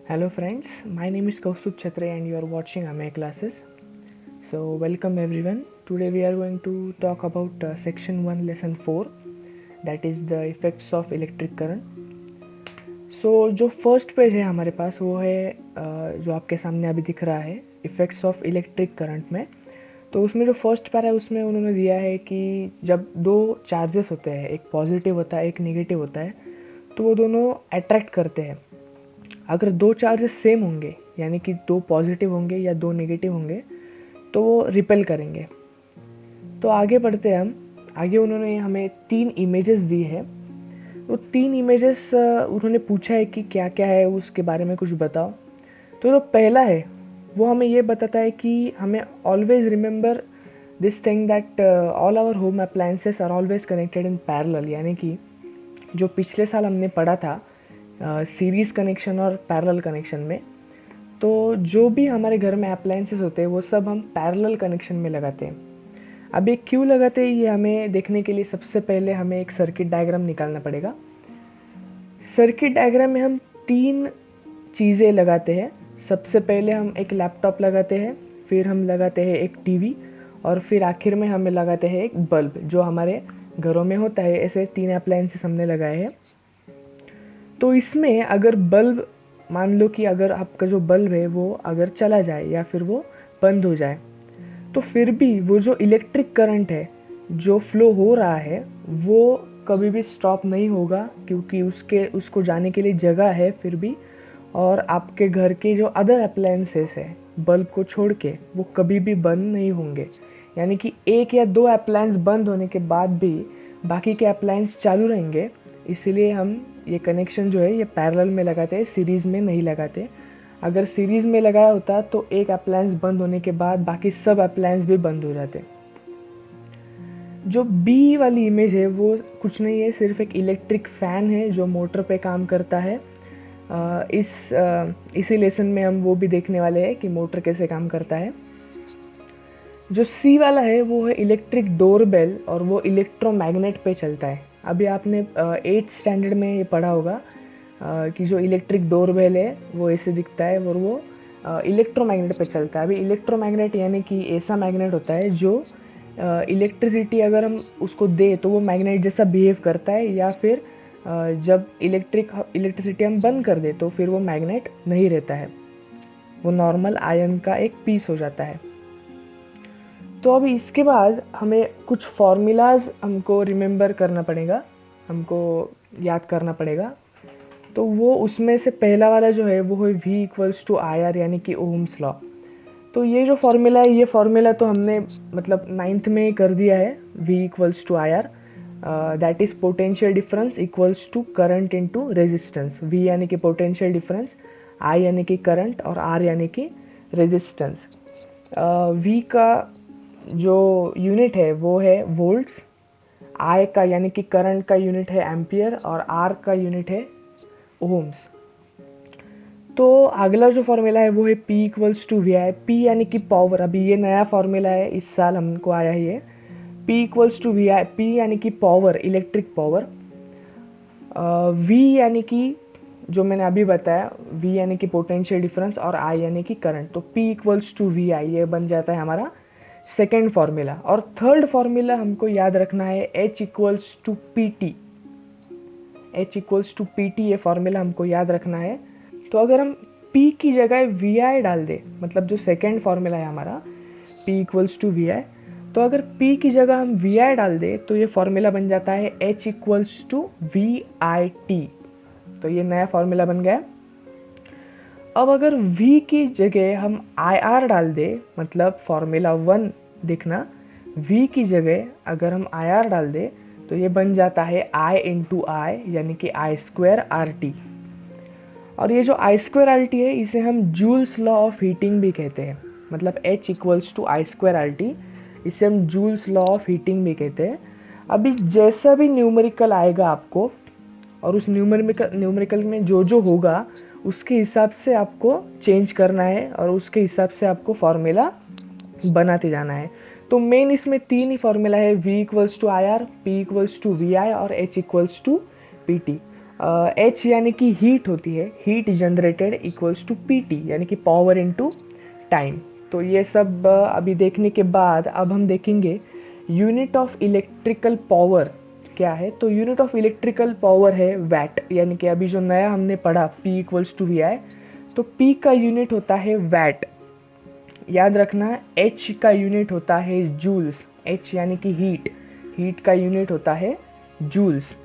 Hello friends, my name is Kaustubh Chhatre and you are watching Amay classes. So welcome everyone. Today we are going to talk about section 1 lesson 4, that is the effects of electric current. So जो first page है हमारे पास वो है जो आपके सामने अभी दिख रहा है इफ़ेक्ट्स ऑफ इलेक्ट्रिक करंट में। तो उसमें जो फर्स्ट पैरा है उसमें उन्होंने दिया है कि जब दो चार्जेस होते हैं, एक पॉजिटिव होता है एक नेगेटिव होता है, तो वो दोनों अट्रैक्ट करते हैं। अगर दो चार्जेस सेम होंगे यानी कि दो पॉजिटिव होंगे या दो नेगेटिव होंगे तो वो रिपेल करेंगे। तो आगे बढ़ते हैं हम। आगे उन्होंने हमें 3 इमेजेस दी है। वो 3 इमेजेस उन्होंने पूछा है कि क्या क्या है उसके बारे में कुछ बताओ। तो जो पहला है वो हमें ये बताता है कि हमें always remember this thing that all our home appliances are always connected in parallel, यानी कि जो पिछले साल हमने पढ़ा था सीरीज़ कनेक्शन और पैरेलल कनेक्शन में, तो जो भी हमारे घर में अप्लायंसेस होते हैं वो सब हम पैरेलल कनेक्शन में लगाते हैं। अब ये क्यों लगाते हैं ये हमें देखने के लिए सबसे पहले हमें एक सर्किट डायग्राम निकालना पड़ेगा। सर्किट डायग्राम में हम 3 चीज़ें लगाते हैं। सबसे पहले हम एक लैपटॉप लगाते हैं, फिर हम लगाते हैं एक टीवी और फिर आखिर में हमें लगाते हैं एक बल्ब जो हमारे घरों में होता है। ऐसे 3 अप्लायंसेस हमने लगाए हैं। तो इसमें अगर बल्ब, मान लो कि अगर आपका जो बल्ब है वो अगर चला जाए या फिर वो बंद हो जाए, तो फिर भी वो जो इलेक्ट्रिक करंट है जो फ्लो हो रहा है वो कभी भी स्टॉप नहीं होगा, क्योंकि उसको जाने के लिए जगह है फिर भी। और आपके घर के जो अदर अप्लायंसेस है बल्ब को छोड़ के वो कभी भी बंद नहीं होंगे। यानी कि एक या दो अप्लायंस बंद होने के बाद भी बाकी के अप्लायंस चालू रहेंगे। इसीलिए हम ये कनेक्शन जो है ये पैरेलल में लगाते हैं, सीरीज़ में नहीं लगाते। अगर सीरीज़ में लगाया होता तो एक अप्लायंस बंद होने के बाद बाकी सब अप्लायंस भी बंद हो जाते। जो बी वाली इमेज है वो कुछ नहीं है, सिर्फ एक इलेक्ट्रिक फ़ैन है जो मोटर पे काम करता है। इसी लेसन में हम वो भी देखने वाले हैं कि मोटर कैसे काम करता है। जो सी वाला है वो है इलेक्ट्रिक डोरबेल और वो इलेक्ट्रोमैग्नेट पे चलता है। अभी आपने 8th स्टैंडर्ड में ये पढ़ा होगा कि जो इलेक्ट्रिक डोरबेल है वो ऐसे दिखता है और वो इलेक्ट्रोमैग्नेट पे चलता है। अभी इलेक्ट्रोमैग्नेट यानी कि ऐसा मैग्नेट होता है जो इलेक्ट्रिसिटी अगर हम उसको दे तो वो मैग्नेट जैसा बिहेव करता है, या फिर जब इलेक्ट्रिसिटी हम बंद कर दे तो फिर वो मैग्नेट नहीं रहता है, वो नॉर्मल आयन का एक पीस हो जाता है। तो अभी इसके बाद हमें कुछ फॉर्मूलाज हमको रिमेंबर करना पड़ेगा, हमको याद करना पड़ेगा। तो वो उसमें से पहला वाला जो है वो है V equals to I R, यानी कि ओम्स लॉ। तो ये जो फॉर्मूला है ये फॉर्मूला तो हमने मतलब 9th में कर दिया है। V equals to I R, that is potential difference equals to current into resistance. V यानी कि पोटेंशियल डिफरेंस, I यानी कि करंट और R यानी कि रेजिस्टेंस। V का जो यूनिट है वो है वोल्ट्स, I का यानी कि करंट का यूनिट है एम्पियर और R का यूनिट है ओम्स। तो अगला जो फॉर्मूला है वो है P equals to V I. P यानी कि पावर, अभी ये नया फॉर्मूला है, इस साल हमको आया है ये। P equals to V I, P यानी कि पावर, इलेक्ट्रिक पावर। V यानी कि जो मैंने अभी बताया, V यानी कि पोटेंशियल डिफरेंस और I यानी कि करंट। तो P equals to V I ये बन जाता है हमारा सेकेंड फार्मूला। और थर्ड फार्मूला हमको याद रखना है H equals to P T. H equals to P T ये फार्मूला हमको याद रखना है। तो अगर हम P की जगह वी आई डाल दे, मतलब जो सेकेंड फार्मूला है हमारा P इक्वल्स टू वी आई, तो अगर P की जगह हम वी आई डाल दे तो ये फार्मूला बन जाता है H equals to V I T. तो ये नया फार्मूला बन गया। अब अगर V की जगह हम आई आर डाल दे, मतलब फार्मूला 1 देखना, V की जगह अगर हम आई आर डाल दे तो ये बन जाता है I इंटू आई, यानी कि आई स्क्वायर आर टी। और ये जो आई स्क्वायर आर टी है इसे हम जूल्स लॉ ऑफ हीटिंग भी कहते हैं, मतलब H equals to I square R T, इसे हम जूल्स लॉ ऑफ हीटिंग भी कहते हैं। अभी जैसा भी न्यूमेरिकल आएगा आपको और उस न्यूमेरिकल में जो जो होगा उसके हिसाब से आपको चेंज करना है और उसके हिसाब से आपको फार्मूला बनाते जाना है। तो मेन इसमें 3 ही फार्मूला है, V equals to I R, P equals to V I और H equals to P T. H यानी कि हीट होती है, heat generated equals to PT यानी कि पावर इनटू टाइम। तो ये सब अभी देखने के बाद अब हम देखेंगे यूनिट ऑफ इलेक्ट्रिकल पावर क्या है। तो यूनिट ऑफ इलेक्ट्रिकल पावर है वैट, यानी कि अभी जो नया हमने पढ़ा P इक्वल्स टू VI, तो P का यूनिट होता है वैट। याद रखना H का यूनिट होता है जूल्स, H यानी कि हीट, हीट का यूनिट होता है जूल्स।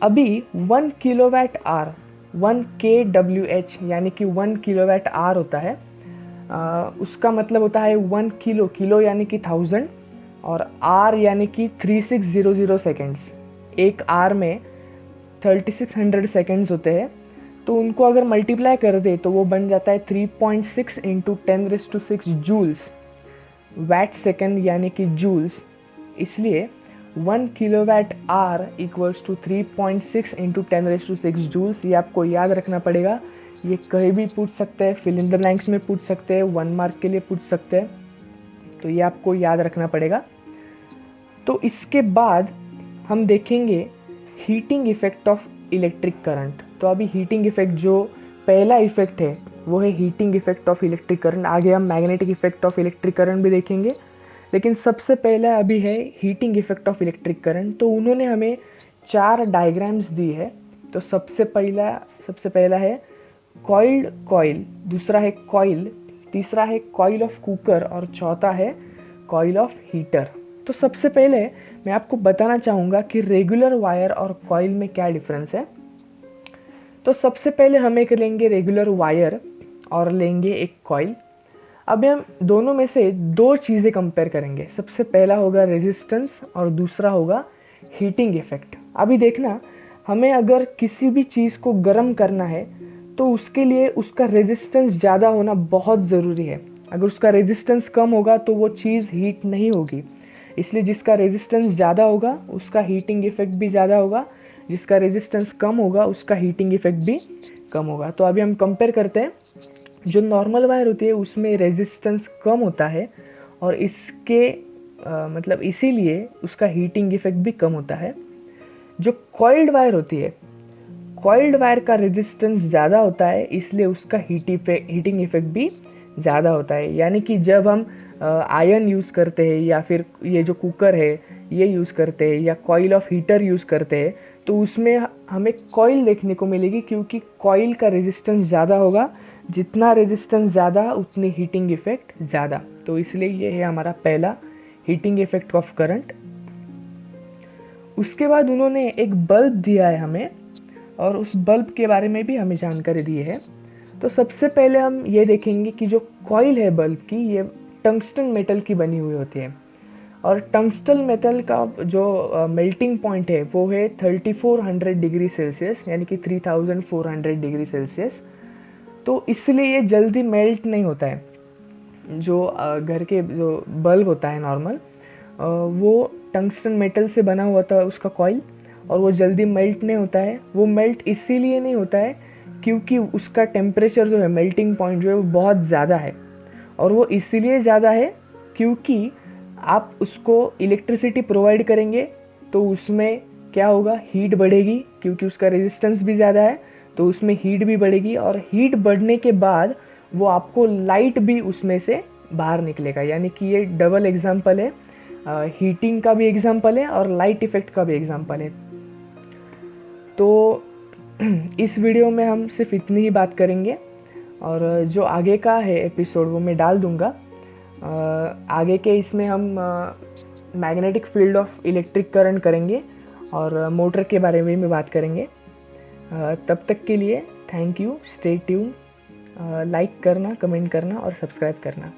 अभी 1 किलोवाट आर, 1 kWh यानी कि 1 किलोवाट आर होता है, उसका मतलब होता है 1 किलो, किलो यानी कि 1000 और आर यानी कि 3600 सेकेंड्स। एक आर में 3600 सेकेंड्स होते हैं, तो उनको अगर मल्टीप्लाई कर दे तो वो बन जाता है 3.6 इंटू 10⁶ जूल्स वैट सेकेंड यानी कि जूल्स। इसलिए 1 kilowatt hour equals to 3.6 into 10⁶ joules. ये आपको याद रखना पड़ेगा, ये कहीं भी पूछ सकते हैं, फिल इन द ब्लैंक्स में पूछ सकते हैं, 1 मार्क के लिए पूछ सकते हैं, तो ये आपको याद रखना पड़ेगा। तो इसके बाद हम देखेंगे heating effect of electric current. तो अभी हीटिंग इफेक्ट जो पहला इफेक्ट है वो है heating effect of electric current. आगे हम magnetic effect of electric current भी देखेंगे, लेकिन सबसे पहला अभी है heating effect of electric current. तो उन्होंने हमें 4 डायग्राम्स दी है। तो सबसे पहला है कॉइल्ड कॉइल, दूसरा है कॉइल, तीसरा है कॉइल ऑफ कुकर और चौथा है कॉइल ऑफ हीटर। तो सबसे पहले मैं आपको बताना चाहूँगा कि रेगुलर वायर और कॉइल में क्या डिफरेंस है। तो सबसे पहले हम एक लेंगे रेगुलर वायर और लेंगे एक कॉइल। अब हम दोनों में से 2 चीज़ें कंपेयर करेंगे। सबसे पहला होगा रेजिस्टेंस और दूसरा होगा हीटिंग इफेक्ट। अभी देखना, हमें अगर किसी भी चीज़ को गर्म करना है तो उसके लिए उसका रेजिस्टेंस ज़्यादा होना बहुत ज़रूरी है। अगर उसका रेजिस्टेंस कम होगा तो वो चीज़ हीट नहीं होगी। इसलिए जिसका रेजिस्टेंस ज़्यादा होगा उसका हीटिंग इफेक्ट भी ज़्यादा होगा, जिसका रेजिस्टेंस कम होगा उसका हीटिंग इफेक्ट भी कम होगा। तो अभी हम कंपेयर करते हैं। जो नॉर्मल वायर होती है उसमें रेजिस्टेंस कम होता है और इसके मतलब इसीलिए उसका हीटिंग इफेक्ट भी कम होता है। जो कॉइल्ड वायर होती है, कॉइल्ड वायर का रेजिस्टेंस ज़्यादा होता है, इसलिए उसका हीटिंग इफेक्ट भी ज़्यादा होता है। यानी कि जब हम आयरन यूज़ करते हैं या फिर ये जो कुकर है ये यूज़ करते हैं या कॉइल ऑफ हीटर यूज़ करते हैं, तो उसमें हमें कॉइल देखने को मिलेगी, क्योंकि कॉइल का रेजिस्टेंस ज़्यादा होगा। जितना रेजिस्टेंस ज़्यादा उतनी हीटिंग इफेक्ट ज़्यादा। तो इसलिए ये है हमारा पहला हीटिंग इफेक्ट ऑफ करंट। उसके बाद उन्होंने एक बल्ब दिया है हमें और उस बल्ब के बारे में भी हमें जानकारी दी है। तो सबसे पहले हम ये देखेंगे कि जो कॉइल है बल्ब की, ये टंगस्टन मेटल की बनी हुई होती है और टंगस्टन मेटल का जो मेल्टिंग पॉइंट है वो है 3400 डिग्री सेल्सियस यानी कि 3400 डिग्री सेल्सियस। तो इसलिए ये जल्दी मेल्ट नहीं होता है। जो घर के जो बल्ब होता है नॉर्मल, वो टंगस्टन मेटल से बना हुआ था उसका कॉइल, और वो जल्दी मेल्ट नहीं होता है। वो मेल्ट इसीलिए नहीं होता है क्योंकि उसका टेम्परेचर जो है, मेल्टिंग पॉइंट जो है वो बहुत ज़्यादा है। और वो इसीलिए ज़्यादा है क्योंकि आप उसको इलेक्ट्रिसिटी प्रोवाइड करेंगे तो उसमें क्या होगा, हीट बढ़ेगी, क्योंकि उसका रेजिस्टेंस भी ज़्यादा है तो उसमें हीट भी बढ़ेगी, और हीट बढ़ने के बाद वो आपको लाइट भी उसमें से बाहर निकलेगा। यानी कि ये डबल एग्जाम्पल है, हीटिंग का भी एग्जाम्पल है और लाइट इफेक्ट का भी एग्जाम्पल है। तो इस वीडियो में हम सिर्फ इतनी ही बात करेंगे, और जो आगे का है एपिसोड वो मैं डाल दूँगा। आगे के इसमें हम magnetic field of electric current करेंगे और मोटर के बारे में भी बात करेंगे। तब तक के लिए thank you, stay tune, like करना, कमेंट करना और सब्सक्राइब करना।